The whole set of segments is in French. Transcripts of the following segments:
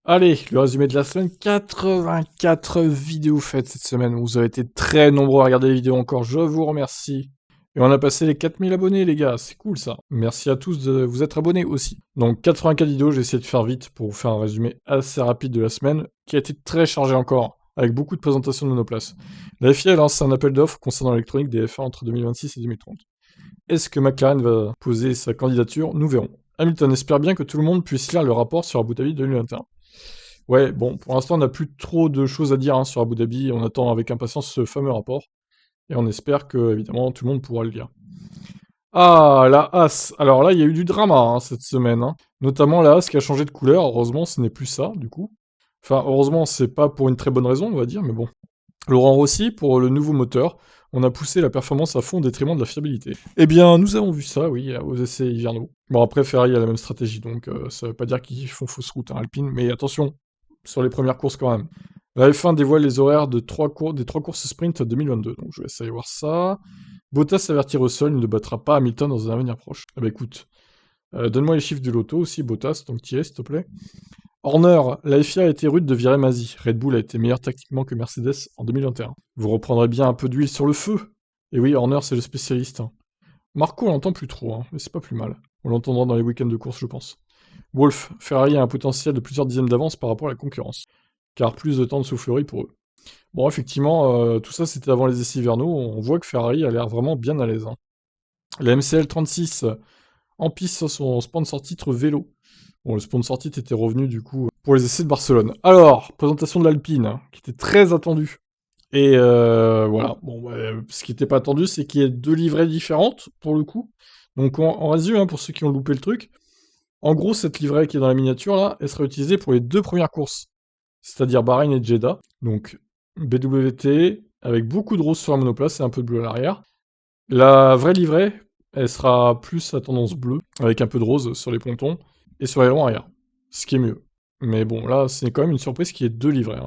Allez, le résumé de la semaine, 84 vidéos faites cette semaine. Vous avez été très nombreux à regarder les vidéos encore, je vous remercie. Et on a passé les 4000 abonnés les gars, c'est cool ça. Merci à tous de vous être abonnés aussi. Donc 84 vidéos, j'ai essayé de faire vite pour vous faire un résumé assez rapide de la semaine, qui a été très chargé encore, avec beaucoup de présentations de monoplaces. La FIA a lancé un appel d'offres concernant l'électronique des F1 entre 2026 et 2030. Est-ce que McLaren va poser sa candidature? Nous verrons. Hamilton espère bien que tout le monde puisse lire le rapport sur Abu Dhabi 2021. Ouais, bon, pour l'instant, on n'a plus trop de choses à dire sur Abu Dhabi. On attend avec impatience ce fameux rapport. Et on espère que, évidemment, tout le monde pourra le lire. Ah, la As. Alors là, il y a eu du drama cette semaine. Notamment la As qui a changé de couleur. Heureusement, ce n'est plus ça, du coup. Enfin, heureusement, c'est pas pour une très bonne raison, on va dire, mais bon. Laurent Rossi, pour le nouveau moteur, on a poussé la performance à fond au détriment de la fiabilité. Eh bien, nous avons vu ça, oui, aux essais hivernaux. Bon, après, Ferrari a la même stratégie, donc ça veut pas dire qu'ils font fausse route, Alpine, mais attention, sur les premières courses quand même. La F1 dévoile les horaires des trois courses sprint 2022, donc je vais essayer de voir ça. Bottas avertit Russell, il ne battra pas Hamilton dans un avenir proche. Eh ben écoute, donne-moi les chiffres du loto aussi, Bottas, donc t'y es, s'il te plaît. Horner, la FIA a été rude de virer Masi. Red Bull a été meilleur tactiquement que Mercedes en 2021. Vous reprendrez bien un peu d'huile sur le feu. Et oui, Horner, c'est le spécialiste. Marco, on l'entend plus trop, mais c'est pas plus mal. On l'entendra dans les week-ends de course, je pense. Wolf, Ferrari a un potentiel de plusieurs dixièmes d'avance par rapport à la concurrence, car plus de temps de soufflerie pour eux. Bon, effectivement, tout ça c'était avant les essais hivernaux, on voit que Ferrari a l'air vraiment bien à l'aise. La MCL 36 en piste sur son sponsor titre vélo. Bon, le sponsor titre était revenu du coup pour les essais de Barcelone. Alors, présentation de l'Alpine, qui était très attendue. Et voilà, bon, ce qui n'était pas attendu, c'est qu'il y ait deux livrées différentes, pour le coup. Donc en résumé, pour ceux qui ont loupé le truc, en gros, cette livrée qui est dans la miniature, là, elle sera utilisée pour les deux premières courses, c'est-à-dire Bahreïn et Jeddah. Donc BWT, avec beaucoup de rose sur la monoplace et un peu de bleu à l'arrière. La vraie livrée, elle sera plus à tendance bleue, avec un peu de rose sur les pontons et sur les longs arrière, ce qui est mieux. Mais bon, là, c'est quand même une surprise qu'il y ait deux livrées,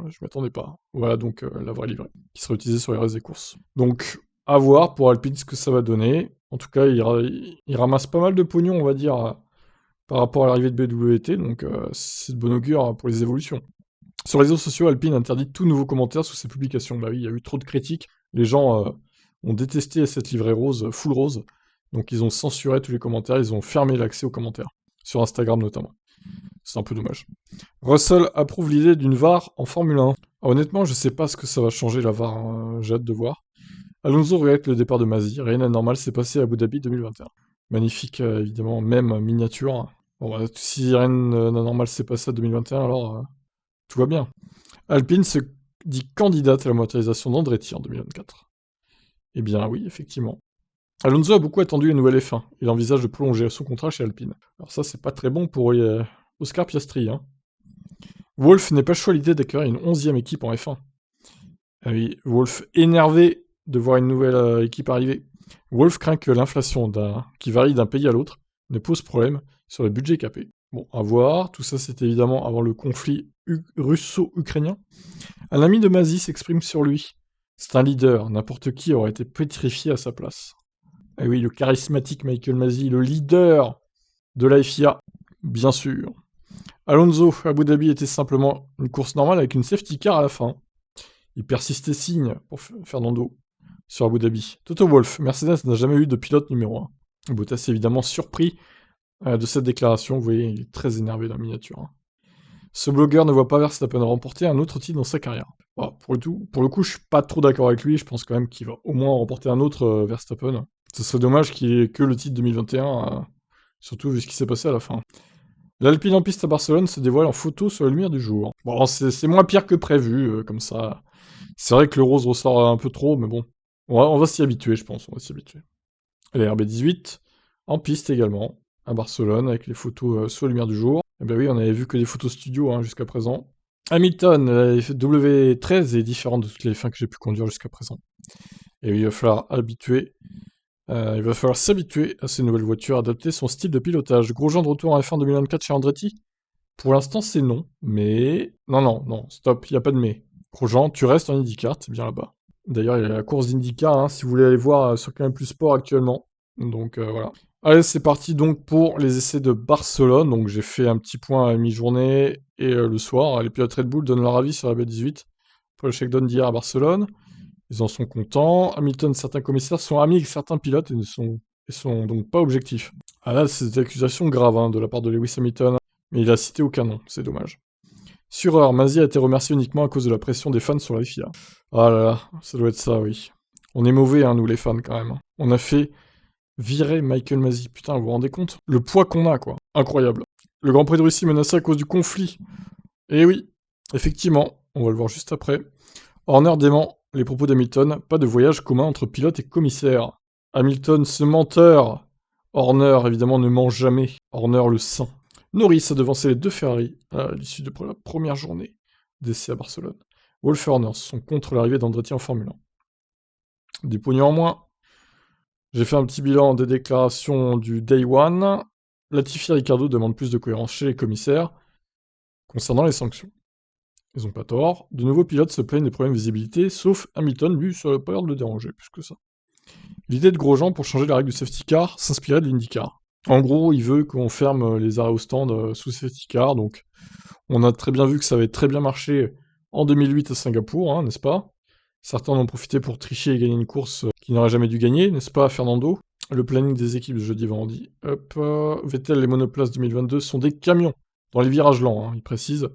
je m'attendais pas. Voilà donc la vraie livrée, qui sera utilisée sur les restes des courses. Donc, à voir pour Alpine ce que ça va donner. En tout cas, il ramasse pas mal de pognon, on va dire, par rapport à l'arrivée de BWT, donc c'est de bon augure pour les évolutions. Sur les réseaux sociaux, Alpine interdit tout nouveau commentaire sous ses publications. Bah oui, il y a eu trop de critiques. Les gens ont détesté cette livrée rose, full rose. Donc ils ont censuré tous les commentaires, ils ont fermé l'accès aux commentaires. Sur Instagram notamment. C'est un peu dommage. Russell approuve l'idée d'une VAR en Formule 1. Ah, honnêtement, je sais pas ce que ça va changer la VAR, j'ai hâte de voir. Alonso regrette le départ de Masi. Rien d'anormal s'est passé à Abu Dhabi 2021. Magnifique, évidemment, même miniature. Bon, bah, si rien d'anormal s'est passé à 2021, alors tout va bien. Alpine se dit candidate à la motorisation d'Andretti en 2024. Eh bien oui, effectivement. Alonso a beaucoup attendu la nouvelle F1. Il envisage de prolonger son contrat chez Alpine. Alors ça, c'est pas très bon pour Oscar Piastri. Wolf n'est pas chaud à l'idée d'accueillir une 11e équipe en F1. Ah oui, Wolf énervé de voir une nouvelle équipe arriver. Wolf craint que l'inflation qui varie d'un pays à l'autre ne pose problème sur le budget capé. Bon, à voir. Tout ça, c'est évidemment avant le conflit russo-ukrainien. Un ami de Masi s'exprime sur lui. C'est un leader, n'importe qui aurait été pétrifié à sa place. Et oui, le charismatique Michael Masi, le leader de la FIA, bien sûr. Alonso, Abu Dhabi était simplement une course normale avec une safety car à la fin. Il persistait signe pour Fernando sur Abu Dhabi. Toto Wolff, Mercedes n'a jamais eu de pilote numéro 1. Bottas est évidemment surpris de cette déclaration. Vous voyez, il est très énervé dans la miniature. Ce blogueur ne voit pas Verstappen remporter un autre titre dans sa carrière. Bon, pour le coup, je suis pas trop d'accord avec lui. Je pense quand même qu'il va au moins remporter un autre Verstappen. Ce serait dommage qu'il ait que le titre 2021, surtout vu ce qui s'est passé à la fin. L'Alpine en piste à Barcelone se dévoile en photo sur la lumière du jour. Bon, c'est moins pire que prévu, comme ça. C'est vrai que le rose ressort un peu trop, mais bon. On va s'y habituer, je pense. On va s'y habituer. Allez, RB18, en piste également, à Barcelone, avec les photos sous la lumière du jour. Eh ben oui, on avait vu que des photos studio jusqu'à présent. Hamilton, la W13 est différente de toutes les F1 que j'ai pu conduire jusqu'à présent. Et il va falloir il va falloir s'habituer à ces nouvelles voitures, adapter son style de pilotage. Grosjean de retour en F1 2024 chez Andretti? Pour l'instant, c'est non, mais... Non, stop, il n'y a pas de mais. Grosjean, tu restes en IndyCar, c'est bien là-bas. D'ailleurs, il y a la course d'IndyCar, si vous voulez aller voir sur Canal Plus Sport actuellement. Donc voilà. Allez, c'est parti donc pour les essais de Barcelone. Donc j'ai fait un petit point à mi-journée et le soir. Les pilotes Red Bull donnent leur avis sur la B18 pour le shakedown d'hier à Barcelone. Ils en sont contents. Hamilton, certains commissaires sont amis avec certains pilotes et sont donc pas objectifs. Ah là, c'est des accusations graves hein, de la part de Lewis Hamilton, mais il a cité aucun nom, c'est dommage. Sur Masi a été remercié uniquement à cause de la pression des fans sur la FIA. Ah là là, ça doit être ça, oui. On est mauvais, hein, nous les fans, quand même. On a fait virer Michael Masi. Putain, vous vous rendez compte? Le poids qu'on a, quoi. Incroyable. Le Grand Prix de Russie menacé à cause du conflit. Eh oui, effectivement, on va le voir juste après. Horner dément les propos d'Hamilton, pas de voyage commun entre pilote et commissaire. Hamilton, ce menteur. Horner, évidemment, ne ment jamais. Horner le sent. Norris a devancé les deux Ferrari à l'issue de la première journée d'essai à Barcelone. Wolff et Horner sont contre l'arrivée d'Andretti en Formule 1. Du pognon en moins. J'ai fait un petit bilan des déclarations du Day One. Latifi et Ricardo demandent plus de cohérence chez les commissaires concernant les sanctions. Ils ont pas tort. De nouveaux pilotes se plaignent des problèmes de visibilité, sauf Hamilton, lui, ça n'a pas l'air de le déranger plus que ça. L'idée de Grosjean pour changer la règle du safety car s'inspirait de l'IndyCar. En gros, il veut qu'on ferme les arrêts au stand sous safety car, donc on a très bien vu que ça avait très bien marché en 2008 à Singapour, hein, n'est-ce pas? Certains en ont profité pour tricher et gagner une course qu'ils n'auraient jamais dû gagner, n'est-ce pas, Fernando? Le planning des équipes de jeudi vendredi. Hop, Vettel, les monoplaces 2022 sont des camions. Dans les virages lents, hein, il précise.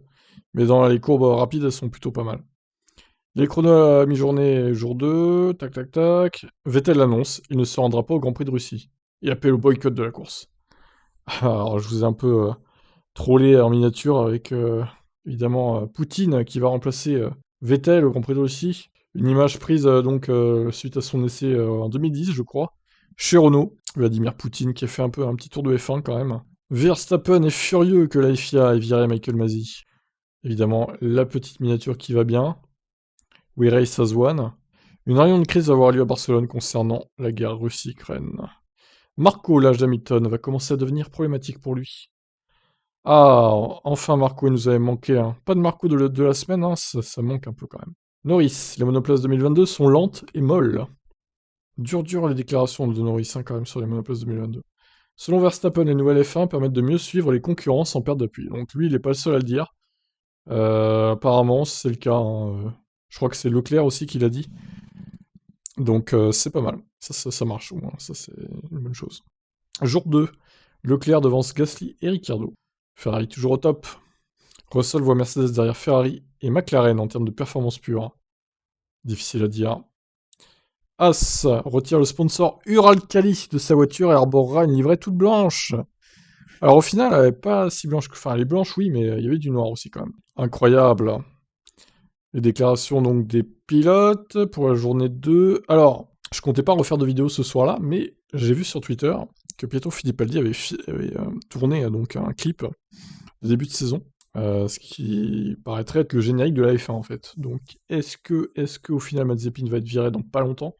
Mais dans les courbes rapides, elles sont plutôt pas mal. Les chronos à mi-journée, jour 2, tac tac tac. Vettel annonce, il ne se rendra pas au Grand Prix de Russie. Et appelle au boycott de la course. Alors, je vous ai un peu trollé en miniature avec, évidemment, Poutine qui va remplacer Vettel au Grand Prix de Russie. Une image prise donc suite à son essai en 2010, je crois, chez Renault. Vladimir Poutine qui a fait un peu un petit tour de F1 quand même. Verstappen est furieux que la FIA ait viré Michael Masi. Évidemment, la petite miniature qui va bien. We race as one. Une réunion de crise va avoir lieu à Barcelone concernant la guerre Russie-Ukraine. Marco, l'âge d'Hamilton, va commencer à devenir problématique pour lui. Ah, enfin Marco, il nous avait manqué. Hein. Pas de Marco de la semaine, hein, ça manque un peu quand même. Norris, les monoplaces 2022 sont lentes et molles. Dur les déclarations de Norris hein, quand même sur les monoplaces 2022. Selon Verstappen, les nouvelles F1 permettent de mieux suivre les concurrents sans perte d'appui. Donc lui, il n'est pas le seul à le dire. Apparemment, c'est le cas. Hein. Je crois que c'est Leclerc aussi qui l'a dit. Donc c'est pas mal. Ça marche au moins. Ça, c'est une bonne chose. Jour 2. Leclerc devance Gasly et Ricciardo. Ferrari toujours au top. Russell voit Mercedes derrière Ferrari et McLaren en termes de performance pure. Difficile à dire. As retire le sponsor Uralkali de sa voiture et arborera une livrée toute blanche. Alors au final, elle n'est pas si blanche que... Enfin, elle est blanche, oui, mais il y avait du noir aussi quand même. Incroyable. Les déclarations donc des pilotes pour la journée 2. Alors, je comptais pas refaire de vidéo ce soir-là, mais j'ai vu sur Twitter que Pietro Fittipaldi avait tourné donc un clip de début de saison, ce qui paraîtrait être le générique de la F1 en fait. Donc, est-ce que au final Mazepin va être viré dans pas longtemps?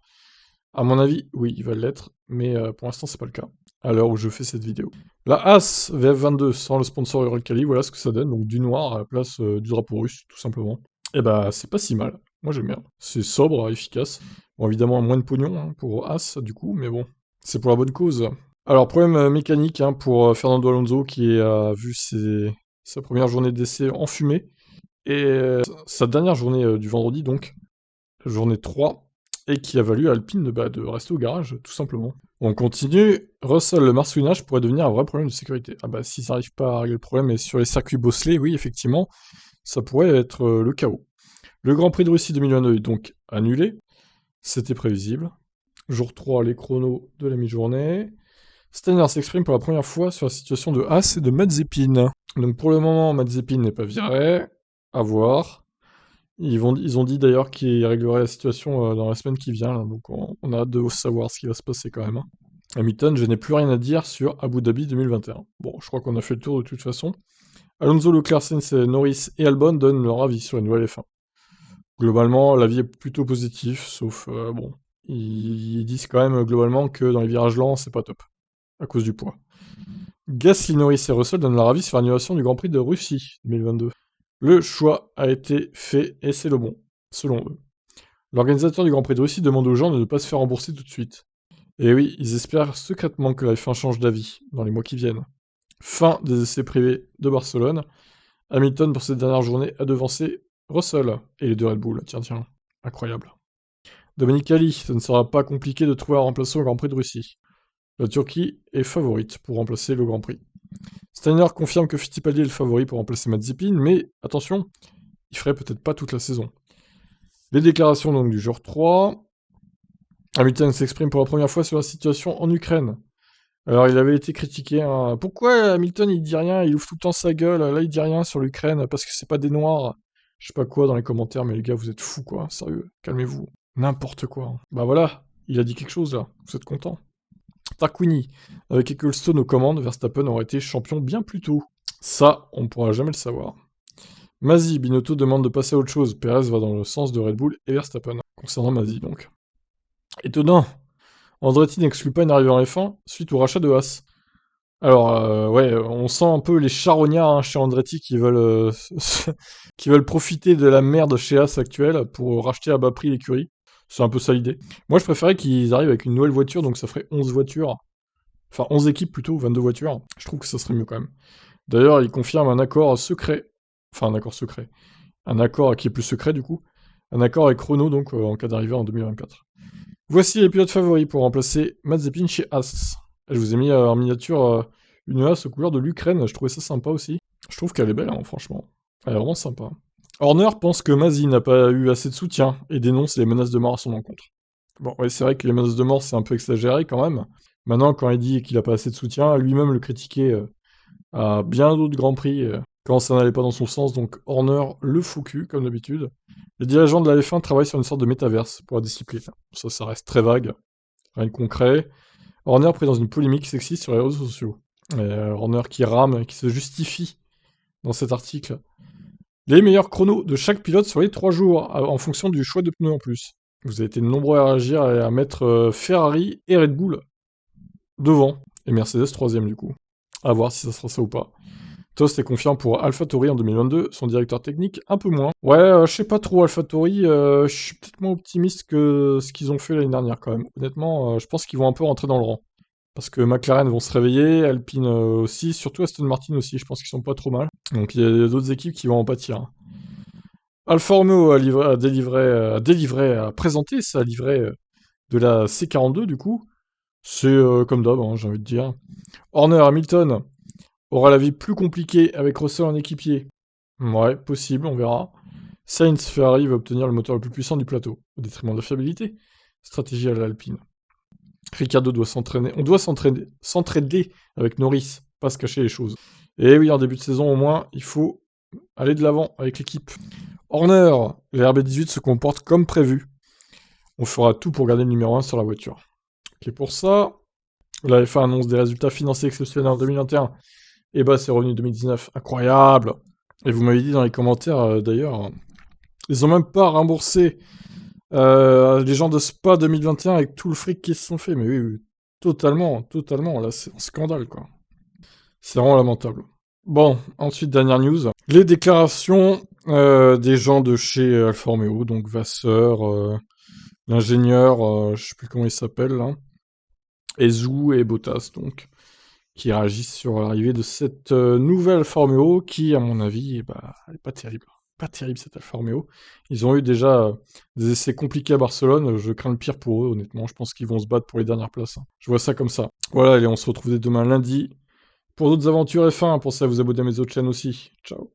À mon avis, oui, il va l'être, mais pour l'instant c'est pas le cas, à l'heure où je fais cette vidéo. La As VF22 sans le sponsor Uralkali, voilà ce que ça donne, donc du noir à la place du drapeau russe, tout simplement. Et bah c'est pas si mal, moi j'aime bien. C'est sobre, efficace. Bon évidemment moins de pognon hein, pour As du coup, mais bon, c'est pour la bonne cause. Alors problème mécanique hein, pour Fernando Alonso qui a vu sa première journée d'essai en fumée, et sa dernière journée du vendredi donc, journée 3, et qui a valu à Alpine de rester au garage, tout simplement. On continue, Russell, le marsouinage pourrait devenir un vrai problème de sécurité. Ah bah s'ils n'arrivent pas à régler le problème, et sur les circuits bosselés, oui effectivement, ça pourrait être le chaos. Le Grand Prix de Russie 2022 est donc annulé, c'était prévisible. Jour 3, les chronos de la mi-journée. Steiner s'exprime pour la première fois sur la situation de Haas et de Mazepin. Donc pour le moment, Mazepin n'est pas viré, à voir. Ils ont dit d'ailleurs qu'ils régleraient la situation dans la semaine qui vient, là, donc on a hâte de savoir ce qui va se passer quand même. Hein. Hamilton, je n'ai plus rien à dire sur Abu Dhabi 2021. Bon, je crois qu'on a fait le tour de toute façon. Alonso, Leclerc, Sainz, Norris et Albon donnent leur avis sur la nouvelle F1. Globalement, l'avis est plutôt positif, sauf, bon, ils disent quand même globalement que dans les virages lents, c'est pas top, à cause du poids. Gasly, Norris et Russell donnent leur avis sur l'annulation du Grand Prix de Russie 2022. Le choix a été fait et c'est le bon, selon eux. L'organisateur du Grand Prix de Russie demande aux gens de ne pas se faire rembourser tout de suite. Et oui, ils espèrent secrètement que la F1 change d'avis dans les mois qui viennent. Fin des essais privés de Barcelone. Hamilton, pour cette dernière journée, a devancé Russell et les deux Red Bull. Tiens, incroyable. Dominicali, ça ne sera pas compliqué de trouver un remplaçant au Grand Prix de Russie. La Turquie est favorite pour remplacer le Grand Prix. Steiner confirme que Fittipaldi est le favori pour remplacer Mazepin, mais attention, il ferait peut-être pas toute la saison. Les déclarations donc du jour 3. Hamilton s'exprime pour la première fois sur la situation en Ukraine. Alors il avait été critiqué, hein. Pourquoi Hamilton il dit rien, il ouvre tout le temps sa gueule, là il dit rien sur l'Ukraine parce que c'est pas des noirs. Je sais pas quoi dans les commentaires, mais les gars vous êtes fous quoi, sérieux, calmez-vous. N'importe quoi, hein. Bah voilà, il a dit quelque chose là, vous êtes content. Tarquini, avec Ecclestone aux commandes, Verstappen aurait été champion bien plus tôt. Ça, on pourra jamais le savoir. Masi, Binotto demande de passer à autre chose. Perez va dans le sens de Red Bull et Verstappen. Concernant Masi, donc. Étonnant. Andretti n'exclut pas une arrivée en F1 suite au rachat de Haas. Alors, ouais, on sent un peu les charognards hein, chez Andretti qui veulent, qui veulent profiter de la merde chez Haas actuelle pour racheter à bas prix l'écurie. C'est un peu ça l'idée. Moi, je préférais qu'ils arrivent avec une nouvelle voiture, donc ça ferait 11 voitures. Enfin, 11 équipes plutôt, 22 voitures. Je trouve que ça serait mieux quand même. D'ailleurs, ils confirment un accord secret. Enfin, un accord secret. Un accord qui est plus secret du coup. Un accord avec Renault, donc, en cas d'arrivée en 2024. Voici les pilotes favoris pour remplacer Mazepin chez Haas. Je vous ai mis en miniature une Haas aux couleurs de l'Ukraine, je trouvais ça sympa aussi. Je trouve qu'elle est belle, hein, franchement. Elle est vraiment sympa. Horner pense que Masi n'a pas eu assez de soutien et dénonce les menaces de mort à son encontre. Bon, ouais, c'est vrai que les menaces de mort, c'est un peu exagéré quand même. Maintenant, quand il dit qu'il n'a pas assez de soutien, lui-même le critiquait à bien d'autres grands prix quand ça n'allait pas dans son sens, donc Horner le fou cul, comme d'habitude. Les dirigeants de la F1 travaillent sur une sorte de métaverse pour la discipline. Ça reste très vague, rien de concret. Horner pris dans une polémique sexiste sur les réseaux sociaux. Horner qui rame, qui se justifie dans cet article. Les meilleurs chronos de chaque pilote sur les 3 jours, en fonction du choix de pneus en plus. Vous avez été nombreux à réagir et à mettre Ferrari et Red Bull devant, et Mercedes 3ème du coup. À voir si ça sera ça ou pas. Tost est confiant pour AlphaTauri en 2022, son directeur technique un peu moins. Ouais, je sais pas trop AlphaTauri, je suis peut-être moins optimiste que ce qu'ils ont fait l'année dernière quand même. Honnêtement, je pense qu'ils vont un peu rentrer dans le rang. Parce que McLaren vont se réveiller, Alpine aussi, surtout Aston Martin aussi, je pense qu'ils sont pas trop mal. Donc il y a d'autres équipes qui vont en pâtir. Hein. Alfa Romeo a présenté sa livrée de la C42 du coup. C'est comme d'hab, hein, j'ai envie de dire. Horner, Hamilton aura la vie plus compliquée avec Russell en équipier. Ouais, possible, on verra. Sainz, Ferrari va obtenir le moteur le plus puissant du plateau, au détriment de la fiabilité. Stratégie à l'Alpine. Ricardo doit s'entraîner. On doit s'entraider avec Norris, pas se cacher les choses. Et oui, en début de saison au moins, il faut aller de l'avant avec l'équipe. Horner, les RB18 se comportent comme prévu. On fera tout pour garder le numéro 1 sur la voiture. Ok, pour ça, la F1 annonce des résultats financiers exceptionnels en 2021. Et bah, c'est revenu 2019. Incroyable! Et vous m'avez dit dans les commentaires, d'ailleurs, ils ont même pas remboursé les gens de Spa 2021 avec tout le fric qu'ils se sont fait. Mais oui, oui, totalement, totalement. Là, c'est un scandale, quoi. C'est vraiment lamentable. Bon, ensuite, dernière news. Les déclarations des gens de chez Alfa Romeo, donc Vasseur, l'ingénieur, je sais plus comment il s'appelle, là, Ezou et Bottas, donc, qui réagissent sur l'arrivée de cette nouvelle Alfa Romeo qui, à mon avis, bah, est pas terrible. Pas terrible cette Alfa Romeo. Ils ont eu déjà des essais compliqués à Barcelone. Je crains le pire pour eux, honnêtement. Je pense qu'ils vont se battre pour les dernières places. Hein. Je vois ça comme ça. Voilà, allez, on se retrouve dès demain lundi pour d'autres aventures F1. Pensez à vous abonner à mes autres chaînes aussi. Ciao.